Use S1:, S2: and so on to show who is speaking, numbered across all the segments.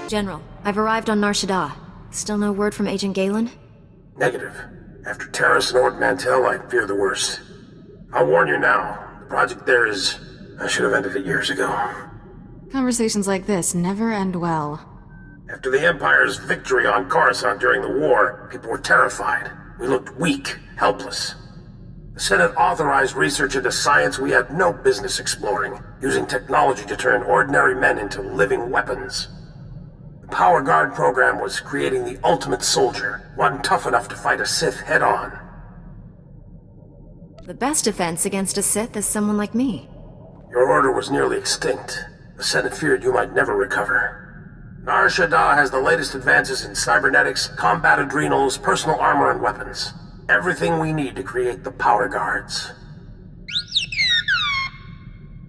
S1: General, I've arrived on Nar Shaddaa. Still no word from Agent Galen?
S2: Negative. After Terrace and Ord Mantell, I fear the worst. I'll warn you now. The project there is... I should have ended it years ago.
S3: Conversations like this never end well.
S2: After the Empire's victory on Coruscant during the war, people were terrified. We looked weak, helpless. The Senate authorized research into science we had no business exploring, using technology to turn ordinary men into living weapons. The Power Guard program was creating the ultimate soldier, one tough enough to fight a Sith head-on.
S1: The best defense against a Sith is someone like me.
S2: Your order was nearly extinct. The Senate feared you might never recover. Nar Shaddaa has the latest advances in cybernetics, combat adrenals, personal armor, and weapons. Everything we need to create the Power Guards.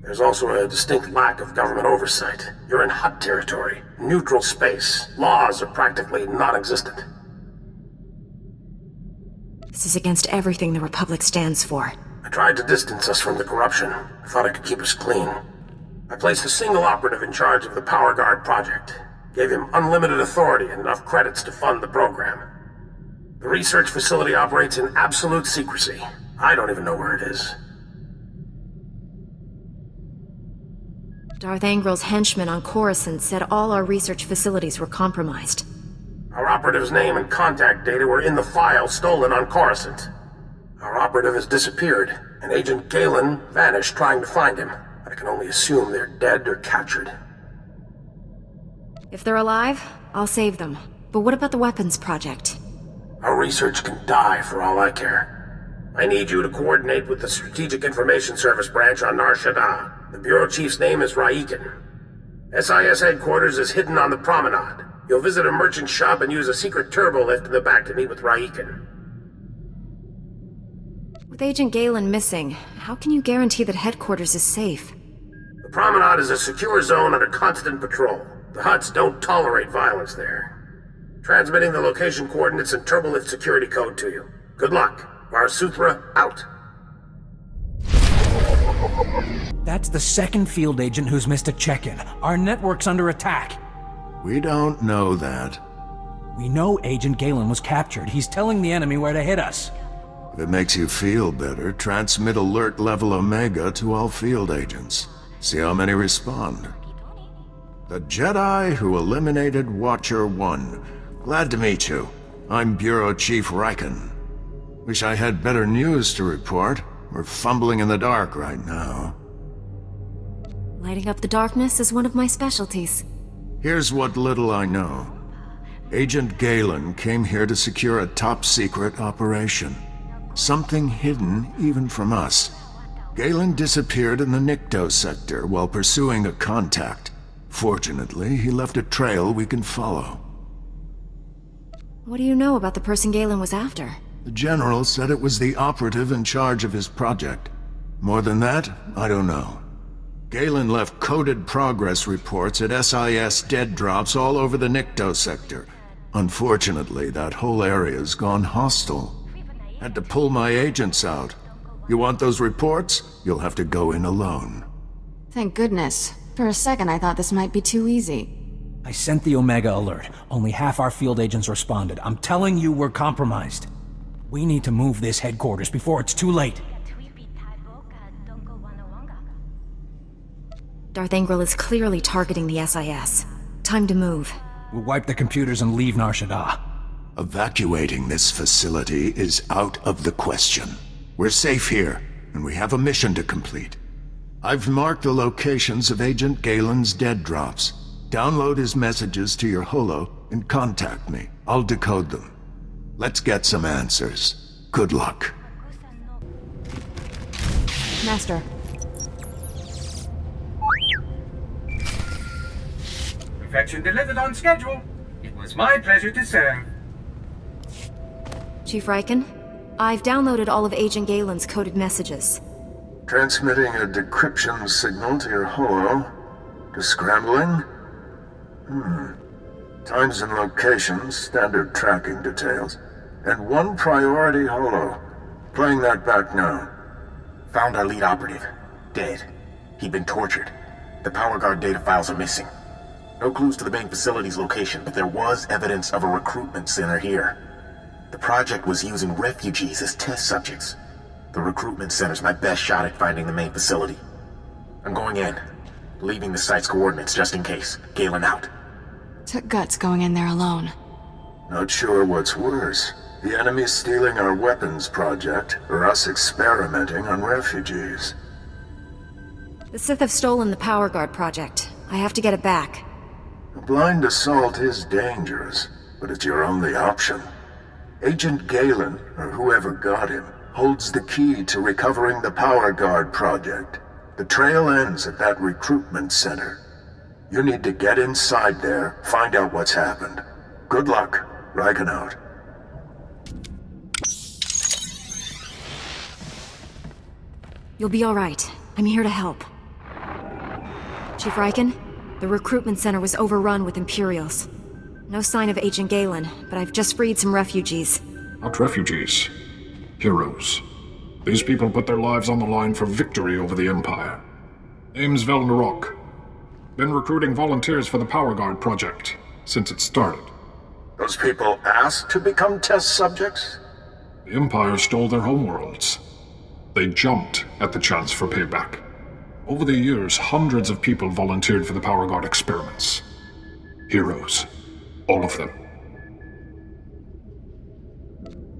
S2: There's also a distinct lack of government oversight. You're in hot territory, neutral space. Laws are practically non-existent.
S1: This is against everything the Republic stands for.
S2: I tried to distance us from the corruption. I thought I could keep us clean. I placed a single operative in charge of the Power Guard project. Gave him unlimited authority and enough credits to fund the program. The research facility operates in absolute secrecy. I don't even know where it is.
S1: Darth Angril's henchmen on Coruscant said all our research facilities were compromised.
S2: Our operative's name and contact data were in the file stolen on Coruscant. Our operative has disappeared, and Agent Galen vanished trying to find him. I can only assume they're dead or captured.
S1: If they're alive, I'll save them. But what about the weapons project?
S2: Our research can die for all I care. I need you to coordinate with the Strategic Information Service branch on Nar Shaddaa. The Bureau Chief's name is Raiken. SIS headquarters is hidden on the promenade. You'll visit a merchant shop and use a secret turbo lift in the back to meet with Raiken.
S1: With Agent Galen missing, how can you guarantee that headquarters is safe?
S2: The promenade is a secure zone under constant patrol. The Hutts don't tolerate violence there. Transmitting the location coordinates and turbolift security code to you. Good luck. Varsuthra, out.
S4: That's the second field agent who's missed a check-in. Our network's under attack.
S5: We don't know that.
S4: We know Agent Galen was captured. He's telling the enemy where to hit us.
S5: If it makes you feel better, transmit alert level Omega to all field agents. See how many respond. The Jedi who eliminated Watcher 1. Glad to meet you. I'm Bureau Chief Raiken. Wish I had better news to report. We're fumbling in the dark right now.
S1: Lighting up the darkness is one of my specialties.
S5: Here's what little I know. Agent Galen came here to secure a top-secret operation. Something hidden even from us. Galen disappeared in the Nikto sector while pursuing a contact. Fortunately, he left a trail we can follow.
S1: What do you know about the person Galen was after?
S5: The General said it was the operative in charge of his project. More than that, I don't know. Galen left coded progress reports at SIS dead drops all over the Nikto sector. Unfortunately, that whole area's gone hostile. Had to pull my agents out. You want those reports? You'll have to go in alone.
S3: Thank goodness. For a second I thought this might be too easy.
S4: I sent the Omega alert. Only half our field agents responded. I'm telling you we're compromised. We need to move this headquarters before it's too late.
S1: Darth Angril is clearly targeting the SIS. Time to move.
S4: We'll wipe the computers and leave Nar Shaddaa.
S5: Evacuating this facility is out of the question. We're safe here, and we have a mission to complete. I've marked the locations of Agent Galen's dead drops. Download his messages to your holo and contact me. I'll decode them. Let's get some answers. Good luck.
S3: Master.
S6: Perfection delivered on schedule. It was my pleasure to serve.
S1: Chief Raiken, I've downloaded all of Agent Galen's coded messages.
S2: Transmitting a decryption signal to your holo. Descrambling? Times and locations, standard tracking details. And one priority holo. Playing that back now.
S7: Found our lead operative. Dead. He'd been tortured. The Power Guard data files are missing.
S2: No clues to the main facility's location, but there was evidence of a recruitment center here. The project was using refugees as test subjects. The recruitment center's my best shot at finding the main facility. I'm going in, leaving the site's coordinates just in case. Galen out.
S3: Took guts going in there alone.
S5: Not sure what's worse. The enemy stealing our weapons project, or us experimenting on refugees.
S1: The Sith have stolen the Power Guard project. I have to get it back.
S5: A blind assault is dangerous, but it's your only option. Agent Galen, or whoever got him, holds the key to recovering the Power Guard project. The trail ends at that recruitment center. You need to get inside there, find out what's happened. Good luck. Riken out.
S1: You'll be all right. I'm here to help. Chief Riken, the recruitment center was overrun with Imperials. No sign of Agent Galen, but I've just freed some refugees.
S7: Not refugees. Heroes. These people put their lives on the line for victory over the Empire. Name's Vel Narok. Been recruiting volunteers for the Power Guard project since it started.
S5: Those people asked to become test subjects?
S7: The Empire stole their homeworlds. They jumped at the chance for payback. Over the years, hundreds of people volunteered for the Power Guard experiments. Heroes. All of them.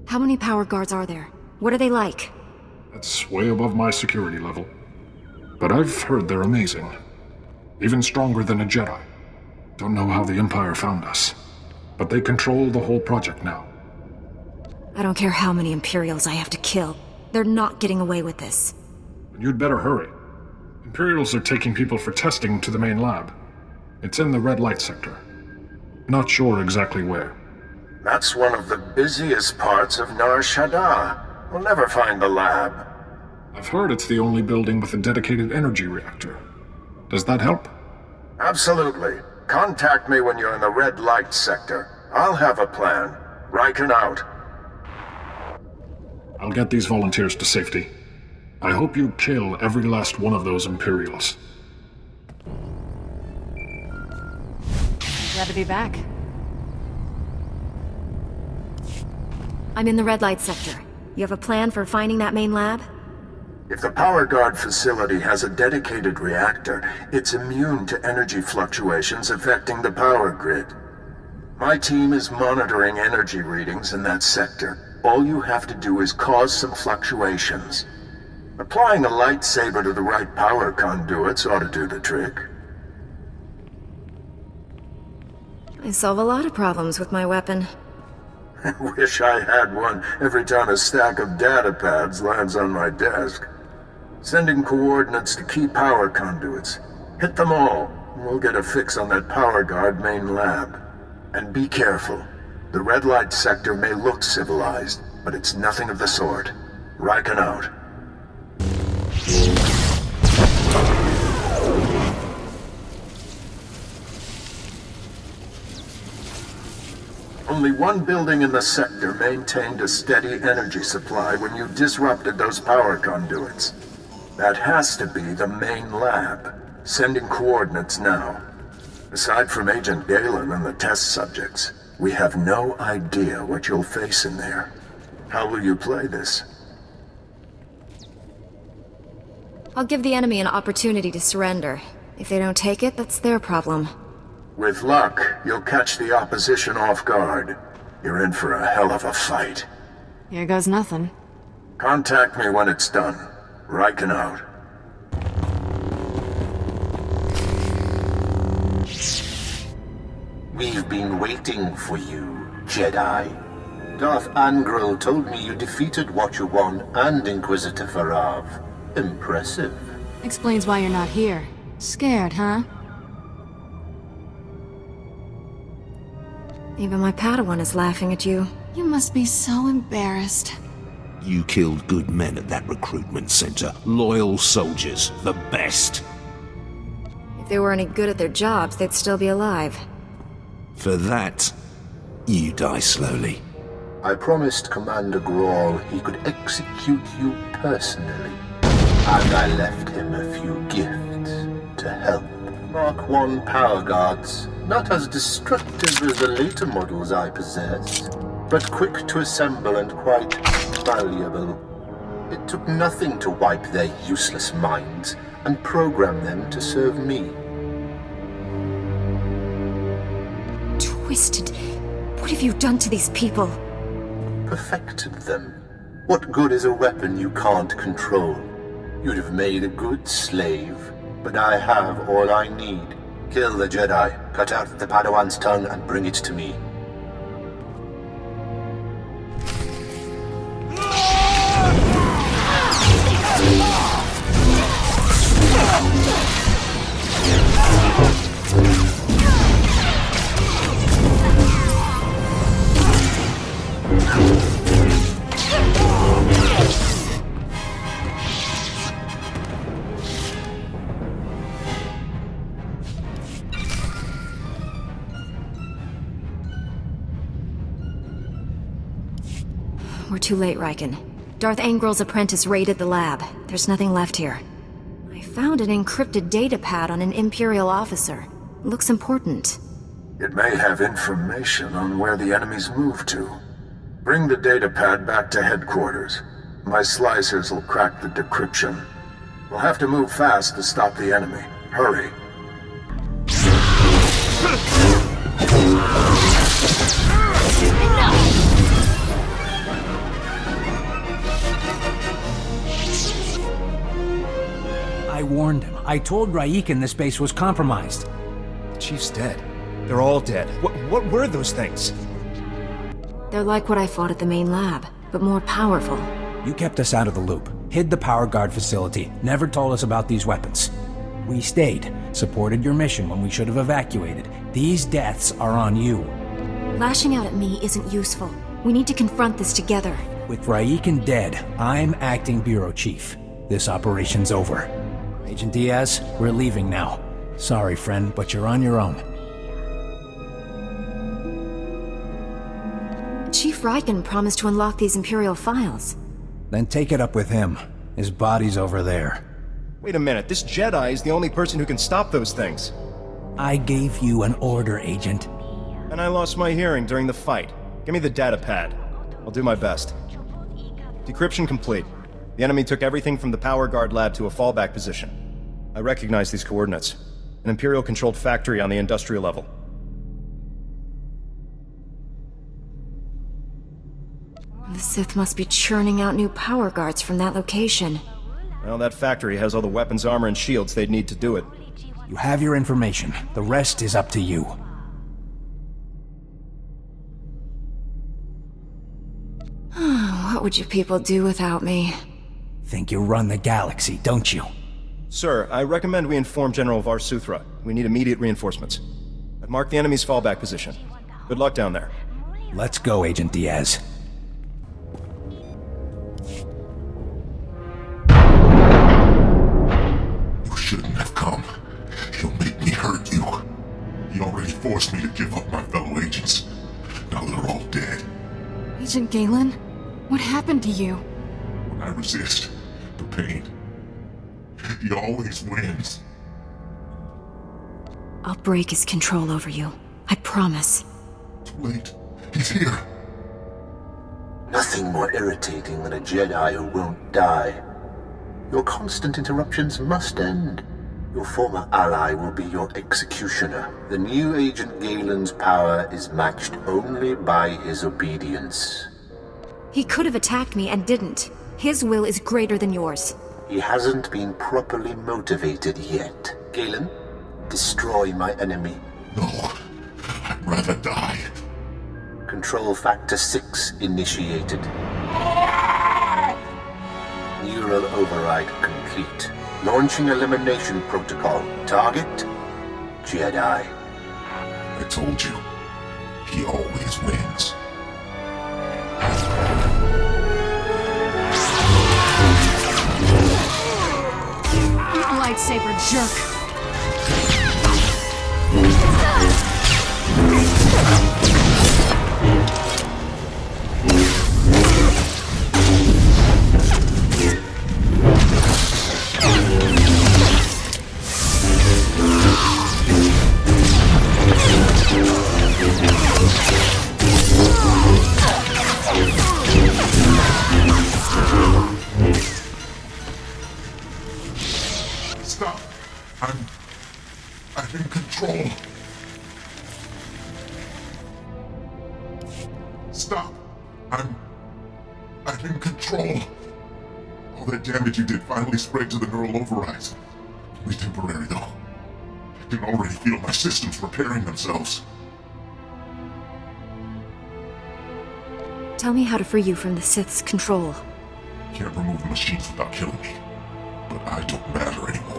S1: How many Power Guards are there? What are they like?
S7: That's way above my security level. But I've heard they're amazing. Even stronger than a Jedi. Don't know how the Empire found us. But they control the whole project now.
S1: I don't care how many Imperials I have to kill. They're not getting away with this.
S7: You'd better hurry. Imperials are taking people for testing to the main lab. It's in the red light sector. Not sure exactly where.
S5: That's one of the busiest parts of Nar Shaddaa. We'll never find the lab.
S7: I've heard it's the only building with a dedicated energy reactor. Does that help?
S5: Absolutely. Contact me when you're in the red light sector. I'll have a plan. Riken out.
S7: I'll get these volunteers to safety. I hope you kill every last one of those Imperials.
S3: Glad to be back.
S1: I'm in the red light sector. You have a plan for finding that main lab?
S5: If the Power Guard facility has a dedicated reactor, it's immune to energy fluctuations affecting the power grid. My team is monitoring energy readings in that sector. All you have to do is cause some fluctuations. Applying a lightsaber to the right power conduits ought to do the trick.
S1: I solve a lot of problems with my weapon.
S5: I wish I had one every time a stack of data pads lands on my desk. Sending coordinates to key power conduits. Hit them all, and we'll get a fix on that Power Guard main lab. And be careful. The red light sector may look civilized, but it's nothing of the sort. Riken out. Only one building in the sector maintained a steady energy supply when you disrupted those power conduits. That has to be the main lab. Sending coordinates now. Aside from Agent Galen and the test subjects, we have no idea what you'll face in there. How will you play this?
S1: I'll give the enemy an opportunity to surrender. If they don't take it, that's their problem.
S5: With luck, you'll catch the opposition off guard. You're in for a hell of a fight.
S3: Here goes nothing.
S5: Contact me when it's done. Riken out.
S2: We've been waiting for you, Jedi. Darth Angral told me you defeated Watcher 1 and Inquisitor Farav. Impressive.
S3: Explains why you're not here. Scared, huh?
S1: Even my padawan is laughing at you.
S3: You must be so embarrassed.
S8: You killed good men at that recruitment center. Loyal soldiers. The best.
S1: If they were any good at their jobs, they'd still be alive.
S8: For that, you die slowly.
S2: I promised Commander Grawl he could execute you personally. And I left him a few gifts to help. Mark 1 power guards.
S9: Not as destructive as the later models I possess, but quick to assemble and quite valuable. It took nothing to wipe their useless minds and program them to serve me.
S1: Twisted. What have you done to these people?
S9: Perfected them. What good is a weapon you can't control? You'd have made a good slave, but I have all I need. Kill the Jedi, cut out the padawan's tongue, and bring it to me.
S1: We're too late, Riken. Darth Angrel's apprentice raided the lab. There's nothing left here. I found an encrypted data pad on an Imperial officer. Looks important.
S5: It may have information on where the enemies moved to. Bring the data pad back to headquarters. My slicers will crack the decryption. We'll have to move fast to stop the enemy. Hurry.
S4: I warned him. I told Raiken this base was compromised.
S10: The Chief's dead. They're all dead. What were those things?
S1: They're like what I fought at the main lab, but more powerful.
S4: You kept us out of the loop, hid the power guard facility, never told us about these weapons. We stayed, supported your mission when we should have evacuated. These deaths are on you.
S1: Lashing out at me isn't useful. We need to confront this together.
S4: With Raiken dead, I'm acting bureau chief. This operation's over. Agent Diaz, we're leaving now. Sorry, friend, but you're on your own.
S1: Chief Riken promised to unlock these Imperial files.
S4: Then take it up with him. His body's over there.
S10: Wait a minute, this Jedi is the only person who can stop those things.
S4: I gave you an order, Agent.
S10: And I lost my hearing during the fight. Give me the data pad. I'll do my best. Decryption complete. The enemy took everything from the power guard lab to a fallback position. I recognize these coordinates. An Imperial-controlled factory on the industrial level.
S1: The Sith must be churning out new power guards from that location.
S10: Well, that factory has all the weapons, armor, and shields they'd need to do it.
S4: You have your information. The rest is up to you.
S1: What would you people do without me?
S4: Think you run the galaxy, don't you?
S10: Sir, I recommend we inform General Varsuthra. We need immediate reinforcements. I've marked the enemy's fallback position. Good luck down there.
S4: Let's go, Agent Diaz.
S11: You shouldn't have come. You'll make me hurt you. You already forced me to give up my fellow agents. Now they're all dead.
S3: Agent Galen? What happened to you?
S11: When I resist the pain, he always wins.
S1: I'll break his control over you. I promise.
S11: Too late. He's here.
S9: Nothing more irritating than a Jedi who won't die. Your constant interruptions must end. Your former ally will be your executioner. The new Agent Galen's power is matched only by his obedience.
S1: He could have attacked me and didn't. His will is greater than yours.
S9: He hasn't been properly motivated yet. Galen, destroy my enemy.
S11: No, I'd rather die.
S9: Control Factor 6 initiated. Neural override complete. Launching elimination protocol. Target? Jedi.
S11: I told you, he always wins.
S3: Lightsaber jerk.
S11: I'm in control. Stop. I'm in control. All that damage you did finally spread to the neural overrides. Only temporary, though. I can already feel my systems repairing themselves.
S1: Tell me how to free you from the Sith's control.
S11: Can't remove the machines without killing me. But I don't matter anymore.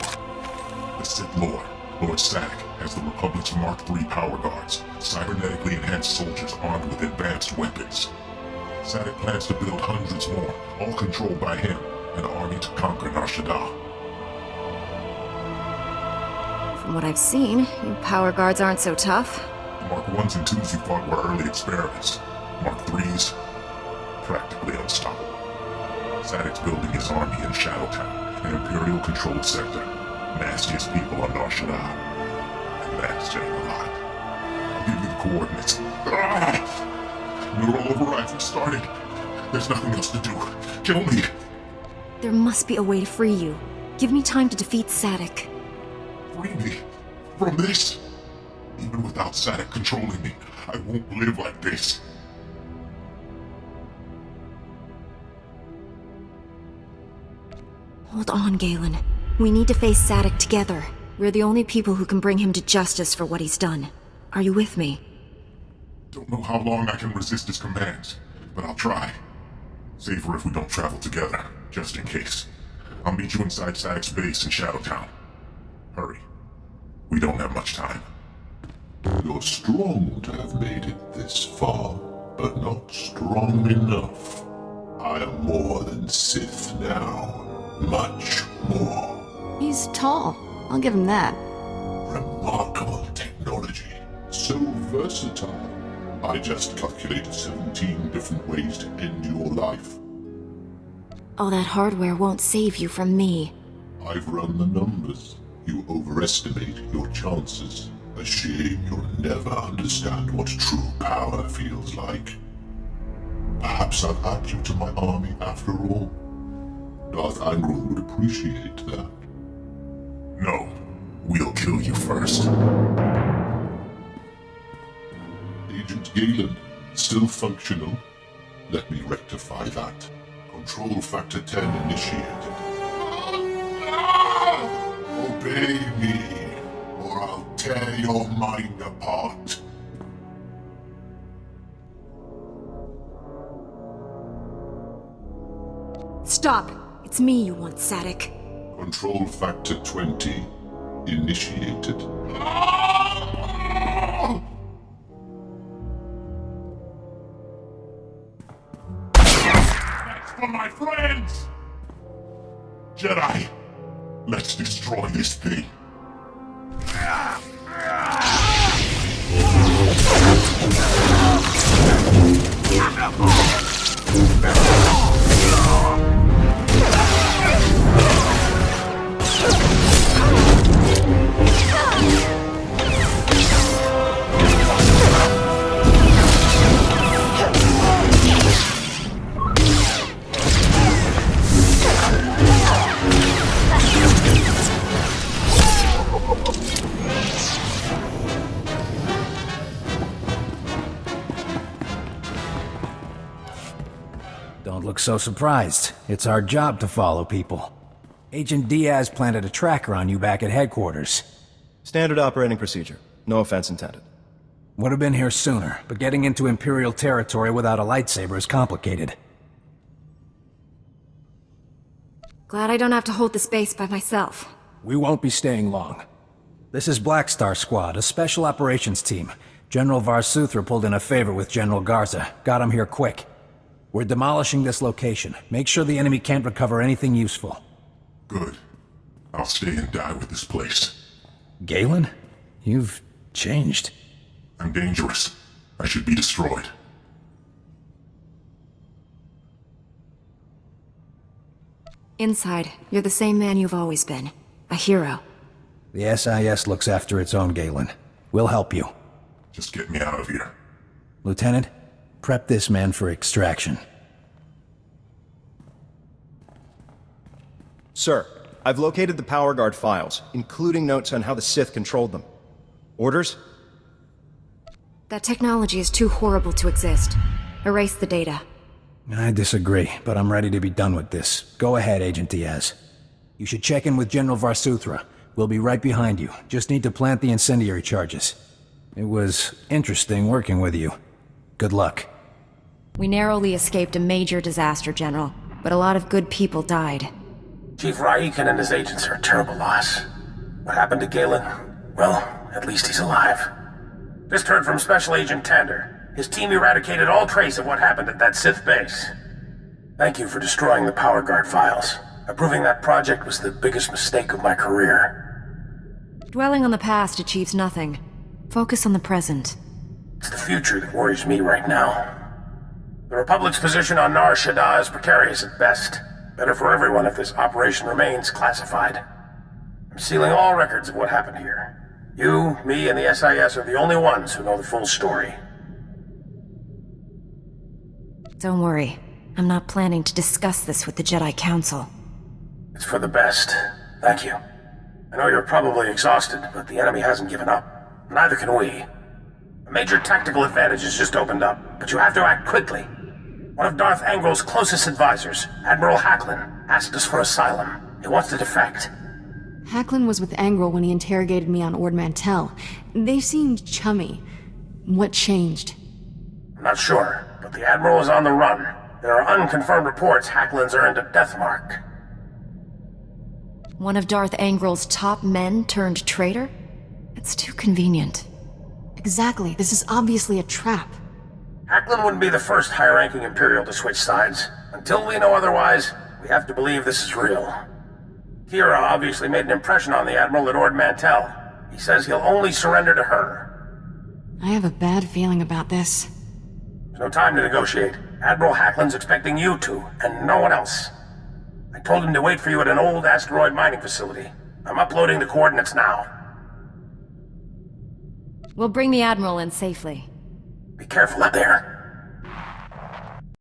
S11: The Sith Lord, Lord Sadek, has the Republic's Mark III power guards, cybernetically enhanced soldiers armed with advanced weapons. Sadek plans to build hundreds more, all controlled by him, an army to conquer Nar Shaddaa.
S1: From what I've seen, you power guards aren't so tough.
S11: The Mark 1s and 2s you fought were early experiments. Mark 3s, practically unstoppable. Sadek's building his army in Shadowtown, an Imperial-controlled sector. Nastiest people on Nar Shaddaa. And that's saying a lot. I'll give you the coordinates. Neural overrides have started. There's nothing else to do. Kill me.
S1: There must be a way to free you. Give me time to defeat Sadek.
S11: Free me from this? Even without Sadek controlling me, I won't live like this.
S1: Hold on, Galen. We need to face Sadek together. We're the only people who can bring him to justice for what he's done. Are you with me?
S11: Don't know how long I can resist his commands, but I'll try. Safer if we don't travel together, just in case. I'll meet you inside Sadek's base in Shadowtown. Hurry. We don't have much time.
S12: You're strong to have made it this far, but not strong enough. I am more than Sith now. Much more.
S3: He's tall. I'll give him that.
S12: Remarkable technology. So versatile. I just calculated 17 different ways to end your life.
S1: All that hardware won't save you from me.
S12: I've run the numbers. You overestimate your chances. A shame you'll never understand what true power feels like. Perhaps I'll add you to my army after all. Darth Angron would appreciate that.
S11: No, we'll kill you first.
S12: Agent Galen, still functional. Let me rectify that. Control Factor 10 initiated. Obey me, or I'll tear your mind apart.
S1: Stop! It's me you want, Sadek.
S12: Control Factor 20 initiated.
S11: That's for my friends! Jedi, let's destroy this thing.
S4: Don't look so surprised. It's our job to follow people. Agent Diaz planted a tracker on you back at headquarters.
S10: Standard operating procedure. No offense intended.
S4: Would have been here sooner, but getting into Imperial territory without a lightsaber is complicated.
S1: Glad I don't have to hold this base by myself.
S4: We won't be staying long. This is Black Star Squad, a special operations team. General Varsuthra pulled in a favor with General Garza. Got him here quick. We're demolishing this location. Make sure the enemy can't recover anything useful.
S11: Good. I'll stay and die with this place.
S4: Galen? You've changed.
S11: I'm dangerous. I should be destroyed.
S1: Inside, you're the same man you've always been. A hero.
S4: The SIS looks after its own, Galen. We'll help you.
S11: Just get me out of here.
S4: Lieutenant, prep this man for extraction.
S10: Sir, I've located the Power Guard files, including notes on how the Sith controlled them. Orders?
S1: That technology is too horrible to exist. Erase the data.
S4: I disagree, but I'm ready to be done with this. Go ahead, Agent Diaz. You should check in with General Varsuthra. We'll be right behind you. Just need to plant the incendiary charges. It was interesting working with you. Good luck.
S1: We narrowly escaped a major disaster, General, but a lot of good people died.
S2: Chief Raiken and his agents are a terrible loss. What happened to Galen? Well, at least he's alive. Just heard from Special Agent Tander. His team eradicated all trace of what happened at that Sith base. Thank you for destroying the Power Guard files. Approving that project was the biggest mistake of my career.
S1: Dwelling on the past achieves nothing. Focus on the present.
S2: It's the future that worries me right now. The Republic's position on Nar Shaddaa is precarious at best. Better for everyone if this operation remains classified. I'm sealing all records of what happened here. You, me, and the SIS are the only ones who know the full story.
S1: Don't worry. I'm not planning to discuss this with the Jedi Council.
S2: It's for the best. Thank you. I know you're probably exhausted, but the enemy hasn't given up. Neither can we. A major tactical advantage has just opened up, but you have to act quickly. One of Darth Angrel's closest advisors, Admiral Hacklin, asked us for asylum. He wants to defect.
S3: Hacklin was with Angrel when he interrogated me on Ord Mantell. They seemed chummy. What changed?
S2: I'm not sure, but the Admiral is on the run. There are unconfirmed reports Hacklin's earned a death mark.
S1: One of Darth Angrel's top men turned traitor? It's too convenient.
S3: Exactly. This is obviously a trap.
S2: Hacklin wouldn't be the first high-ranking Imperial to switch sides. Until we know otherwise, we have to believe this is real. Kira obviously made an impression on the Admiral at Ord Mantell. He says he'll only surrender to her.
S3: I have a bad feeling about this.
S2: There's no time to negotiate. Admiral Hacklin's expecting you two, and no one else. I told him to wait for you at an old asteroid mining facility. I'm uploading the coordinates now.
S1: We'll bring the Admiral in safely.
S2: Be careful out there.